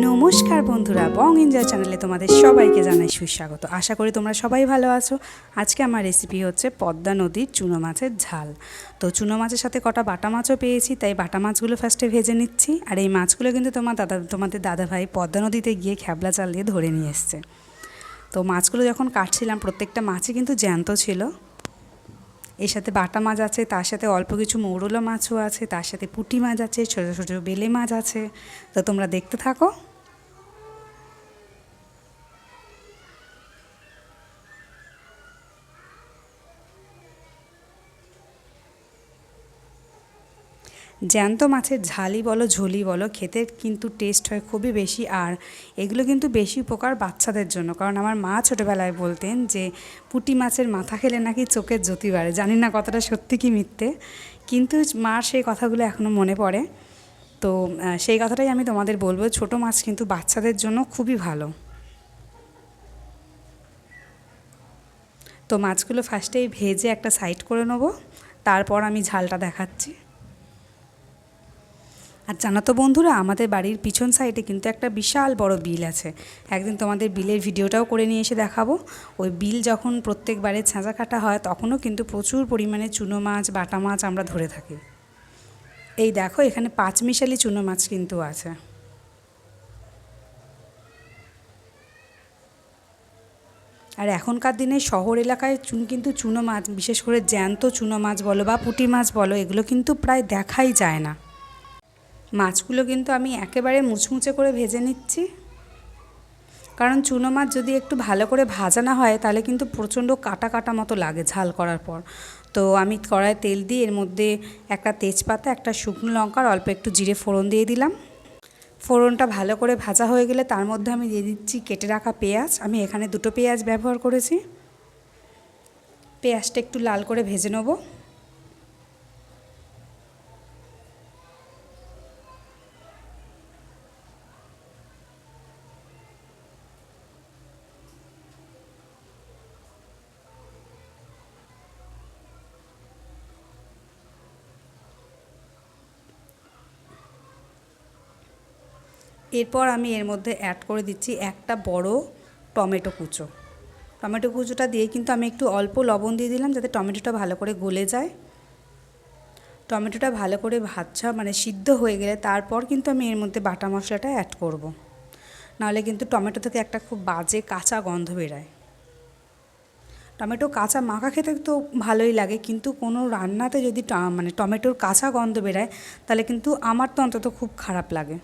নমস্কার বন্ধুরা, বং এনজয় চ্যানেলে তোমাদের সবাইকে জানাই সুস্বাগত। আশা করি তোমরা সবাই ভালো আছো। আজকে আমার রেসিপি হচ্ছে পদ্মা নদীর চুনো মাছের ঝাল। তো চুনো মাছের সাথে কটা বাটা মাছও পেয়েছি, তাই বাটা মাছগুলো ফার্স্টে ভেজে নিচ্ছি। আর এই মাছগুলো কিন্তু তোমাদের দাদাভাই পদ্মা নদীতে গিয়ে খ্যাবলা জাল দিয়ে ধরে নিয়ে এসছে। তো মাছগুলো যখন কাটছিলাম প্রত্যেকটা মাছই কিন্তু জ্যান্ত ছিল। এর সাথে বাটা মাছ আছে, তার সাথে অল্প কিছু মৌরলা মাছও আছে, তার সাথে পুঁটি মাছ আছে, ছোটো ছোটো বেলে মাছ আছে। তো তোমরা দেখতে থাকো। জ্যান্ত মাছের ঝালই বলো ঝোলই বলো, খেতে কিন্তু টেস্ট হয় খুবই বেশি। আর এগুলো কিন্তু বেশি উপকার বাচ্চাদের জন্য, কারণ আমার মা ছোটোবেলায় বলতেন যে পুঁটি মাছের মাথা খেলে নাকি চোখের জ্যোতি বাড়ে। জানি না কতটা সত্যি কি মিথ্যে, কিন্তু মার সেই কথাগুলো এখনও মনে পড়ে। তো সেই কথাটাই আমি তোমাদের বলবো, ছোটো মাছ কিন্তু বাচ্চাদের জন্য খুবই ভালো। তো মাছগুলো ফার্স্টেই ভেজে একটা সাইড করে নেবো, তারপর আমি ঝালটা দেখাচ্ছি। আর জানো তো বন্ধুরা, আমাদের বাড়ির পিছন সাইডে কিন্তু একটা বিশাল বড় বিল আছে। একদিন তোমাদের বিলের ভিডিওটাও করে নিয়ে এসে দেখাবো। ওই বিল যখন প্রত্যেকবারে ছাঁচা কাটা হয়, তখনও কিন্তু প্রচুর পরিমাণে চুনো মাছ, বাটা মাছ আমরা ধরে থাকি। এই দেখো, এখানে পাঁচমিশালি চুনো মাছ কিন্তু আছে। আর এখনকার দিনে শহর এলাকায় কিন্তু চুনো মাছ, বিশেষ করে জ্যান্ত চুনো মাছ বলো বা পুঁটি মাছ বলো, এগুলো কিন্তু প্রায় দেখাই যায় না। মাছগুলো কিন্তু আমি একেবারে মুচমুচে করে ভেজে নিচ্ছি, কারণ চুনো মাছ যদি একটু ভালো করে ভাজা না হয় তাহলে কিন্তু প্রচণ্ড কাটা কাটা মতো লাগে ঝাল করার পর। তো আমি কড়ায় তেল দিয়ে এর মধ্যে একটা তেজপাতা, একটা শুকনো লঙ্কা আর অল্প একটু জিরে ফোড়ন দিয়ে দিলাম। ফোড়নটা ভালো করে ভাজা হয়ে গেলে তার মধ্যে আমি দিয়ে দিচ্ছি কেটে রাখা পেঁয়াজ। আমি এখানে 2টো পেঁয়াজ ব্যবহার করেছি। পেঁয়াজটা একটু লাল করে ভেজে নেবো। এরপর আমি এর মধ্যে অ্যাড করে দিচ্ছি একটা বড় টমেটো কুচো। টমেটো কুচোটা দিয়ে কিন্তু আমি একটু অল্প লবণ দিয়ে দিলাম, যাতে টমেটোটা ভালো করে গলে যায়। টমেটোটা ভালো করে সিদ্ধ হয়ে গেলে তারপর কিন্তু আমি এর মধ্যে বাটা মশলাটা অ্যাড করব। নাহলে কিন্তু টমেটো থেকে একটা খুব বাজে কাঁচা গন্ধ বেরোয়। টমেটো কাঁচা মাখা খেতে তো ভালোই লাগে, কিন্তু কোনো রান্নাতে যদি টমেটোর কাঁচা গন্ধ বেরোয়, তাহলে কিন্তু আমার তো অন্তত খুব খারাপ লাগে।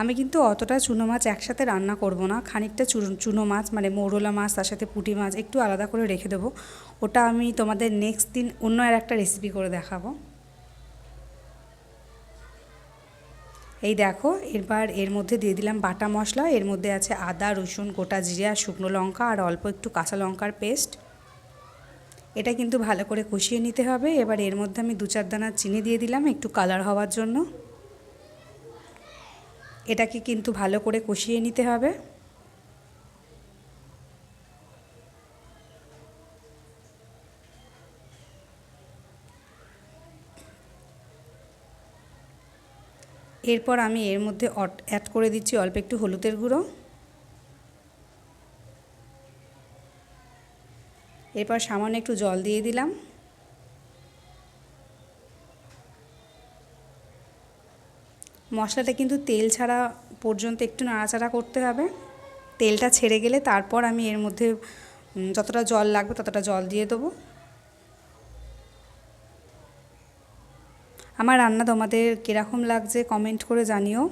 আমি কিন্তু অতটা চুনো মাছ একসাথে রান্না করব না, খানিকটা চুনো মাছ মৌরলা মাছ, তার সাথে পুঁটি মাছ একটু আলাদা করে রেখে দেবো। ওটা আমি তোমাদের নেক্সট দিন অন্য আর একটা রেসিপি করে দেখাবো। এই দেখো, এবার এর মধ্যে দিয়ে দিলাম বাটা মশলা। এর মধ্যে আছে আদা, রসুন, গোটা জিরে আর শুকনো লঙ্কা আর অল্প একটু কাঁচা লঙ্কার পেস্ট। এটা কিন্তু ভালো করে কষিয়ে নিতে হবে। এবার এর মধ্যে আমি 2-4 দানা চিনি দিয়ে দিলাম একটু কালার হওয়ার জন্য। এটাকে কিন্তু ভালো করে কষিয়ে নিতে হবে। এরপর আমি এর মধ্যে অ্যাড করে দিচ্ছি অল্প একটু হলুদের গুঁড়ো। এরপর সামান্য একটু জল দিয়ে দিলাম। মশলাটা কিন্তু তেল ছাড়া পর্যন্ত একটু নাড়াচাড়া করতে হবে। তেলটা ছেড়ে গেলে তারপর আমি এর মধ্যে যতটা জল লাগবে ততটা জল দিয়ে দেবো। আমার রান্না তোমাদের কীরকম লাগছে কমেন্ট করে জানিও।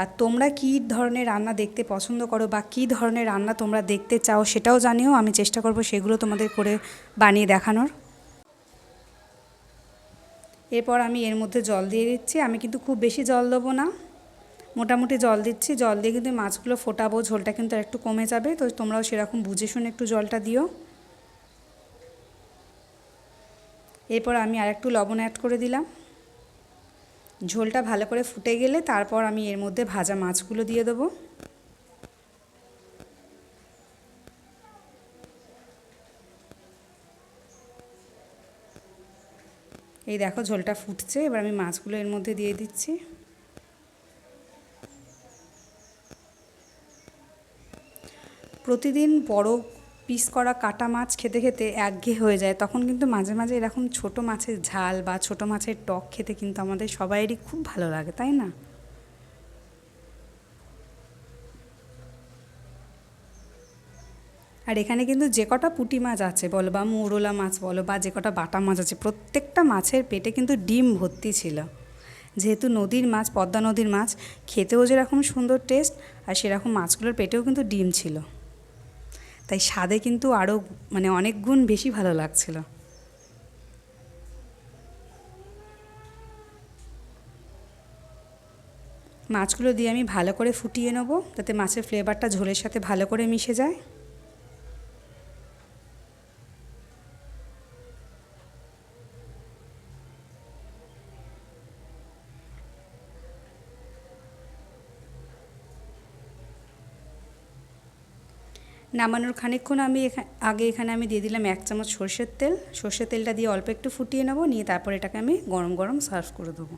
আর তোমরা কী ধরনের রান্না দেখতে পছন্দ করো বা কী ধরনের রান্না তোমরা দেখতে চাও সেটাও জানিও। আমি চেষ্টা করব সেগুলো তোমাদের করে বানিয়ে দেখানোর। এরপর আমি এর মধ্যে জল দিয়ে দিচ্ছি। আমি কিন্তু খুব বেশি জল দেবো না, মোটামুটি জল দিচ্ছি। জল দিয়ে কিন্তু মাছগুলো ফোটাবো, ঝোলটা কিন্তু আর একটু কমে যাবে। তো তোমরাও সেরকম বুঝে শুনে একটু জলটা দিও। এরপর আমি আর একটু লবণ অ্যাড করে দিলাম। ঝোলটা ভালো করে ফুটে গেলে তারপর আমি এর মধ্যে ভাজা মাছগুলো দিয়ে দেবো। এই দেখো ঝোলটা ফুটছে, এবার আমি মাছগুলো এর মধ্যে দিয়ে দিচ্ছি। প্রতিদিন বড় পিস করা কাটা মাছ খেতে খেতে একঘেয়ে হয়ে যায়, তখন কিন্তু মাঝে মাঝে এরকম ছোট মাছের ঝাল বা ছোট মাছের টক খেতে কিন্তু আমাদের সবাইয়েরই খুব ভালো লাগে, তাই না? আর এখানে কিন্তু যে কটা পুঁটি মাছ আছে বলো বা মৌরলা মাছ বলো বা যে কটা বাটা মাছ আছে, প্রত্যেকটা মাছের পেটে কিন্তু ডিম ভর্তি ছিল। যেহেতু নদীর মাছ, পদ্মা নদীর মাছ, খেতেও যেরকম সুন্দর টেস্ট, আর সেরকম মাছগুলোর পেটেও কিন্তু ডিম ছিল, তাই স্বাদে কিন্তু আরও মানে অনেক গুণ বেশি ভালো লাগছিল। মাছগুলো দিয়ে আমি ভালো করে ফুটিয়ে নেব, যাতে মাছের ফ্লেভারটা ঝোলের সাথে ভালো করে মিশে যায়। নামানোর খানিকক্ষণ আগে এখানে আমি দিয়ে দিলাম 1 চামচ সর্ষের তেল। সর্ষের তেলটা দিয়ে অল্প একটু ফুটিয়ে নেব, নিয়ে তারপর এটাকে আমি গরম গরম সার্ভ করে দেবো।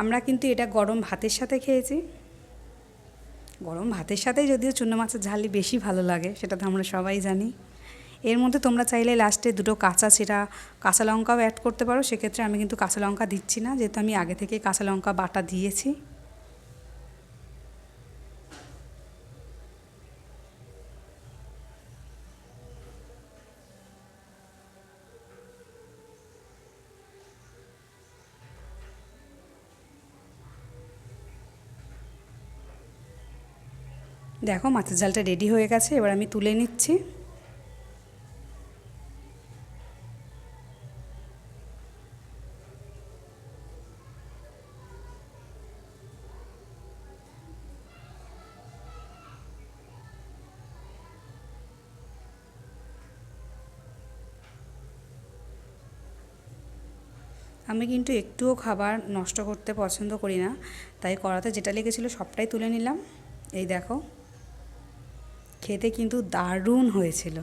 আমরা কিন্তু এটা গরম ভাতের সাথে খেয়েছি। গরম ভাতের সাথেই যদিও চুনো মাছের ঝালই বেশি ভালো লাগে, সেটা তো আমরা সবাই জানি। এর মধ্যে তোমরা চাইলে লাস্টে দুটো কাঁচা লঙ্কাও অ্যাড করতে পারো, সেক্ষেত্রে আমি কিন্তু কাঁচা লঙ্কা দিচ্ছি না, যেহেতু আমি আগে থেকে কাঁচা লঙ্কা বাটা দিয়েছি। দেখো মাছের ঝালটা রেডি হয়ে গেছে, এবার আমি তুলে নিচ্ছি। আমি কিন্তু একটুও খাবার নষ্ট করতে পছন্দ করি না, তাই কড়াতে যেটা লেগেছিলো সবটাই তুলে নিলাম। এই দেখো, খেতে কিন্তু দারুণ হয়েছিল।